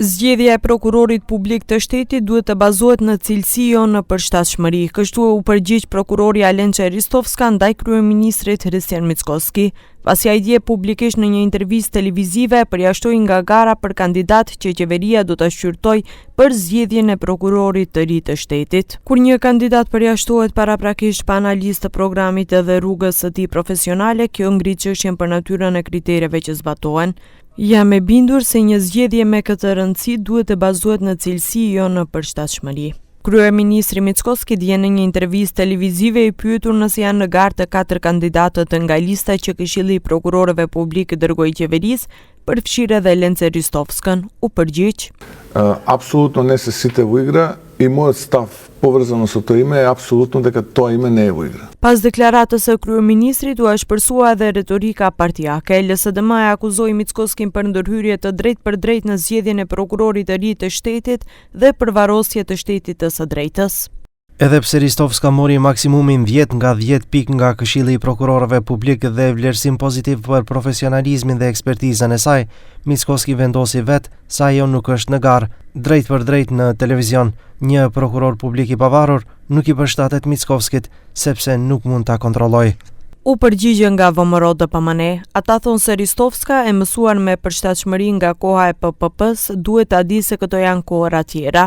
Zgjedhja e prokurorit publik të shtetit duhet të bazohet në cilësi jo në përshtatshmëri. Kështu u përgjigj prokurori Alença Ristovska ndaj kryeministrit Hristijan Mickoski, pasi ai dje publikisht në një intervistë televizive përjashtoi nga gara për kandidat që qeveria do ta shqyrtojë për zgjedhjen e prokurorit të ri të shtetit. Kur një kandidat përjashtohet paraprakisht pa analizë të programit edhe rrugës së tij profesionale, kjo ngrit çështjen për natyrën e kritereve që zbatohen. Jam e bindur se një zgjedhje me këtë rëndësi duhet të bazohet në cilësi jo në përshtatshmëri. Kryeministri Mickoski dje në një intervistë televizive i pyetur nëse janë në garë të 4 kandidatët nga lista që Këshilli i Prokurorëve Publik dërgoi qeverisë, përfshirë edhe Alencën Ristovskën, u përgjigj. Apsolutno ne se site u igra i moj stav povezano sa to ime je apsolutno дека to ime ne je u igra. Pas deklaratës së kryeministrit u shpërsua edhe retorika partijake. LSDM e akuzoi Mickoskin për ndërhyrje të drejtë për drejtë në zgjedhjen e prokurorit të ri të shtetit dhe për varrosje të shtetit të së drejtës. Edhe pse Ristovska mori maksimumin 10 nga 10 pikë nga Këshilli i Prokurorëve Publik dhe vlerësim pozitiv për profesionalizmin dhe ekspertizën e saj, Mickoski vendosi vetë se ajo nuk është në garë, drejt për drejt në televizion. Një prokuror publik i pavarur nuk i përshtatet Mickoskit sepse nuk mund ta kontrollojë. U përgjigje nga VMRO DPMN, ata thonë se Ristovska e mësuar me përshtatshmëri nga koha e PPP-s duhet ta di se këto janë kohëra tjera.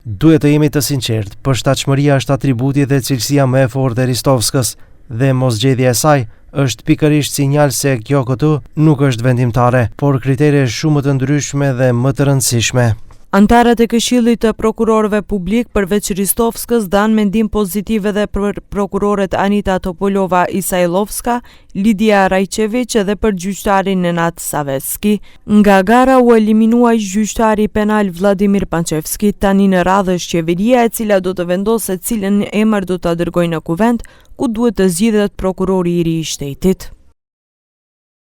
Duhet të jemi të sinqertë, përshtatshmëria është atributi dhe cilësia më e fortë e Ristovskës dhe mosgjedhja e saj është pikërisht sinjal se kjo këtu nuk është vendimtare, por kritere shumë të ndryshme dhe më të rëndësishme. Antarët e Këshillit të Prokurorëve Publik përveç Ristovskës dhanë mendim pozitiv edhe për prokurorët Anita Topolova Isailovska, Lidia Rajčević dhe për gjyqtarin Nenad Savecki. Nga gara u eliminua gjyqtari penal Vladimir Pančevski, tani në radhë është qeveria e cila do të vendosë se cilën emër do ta dërgojë në kuvent ku duhet të zgjidhet prokurori i ri i shtetit.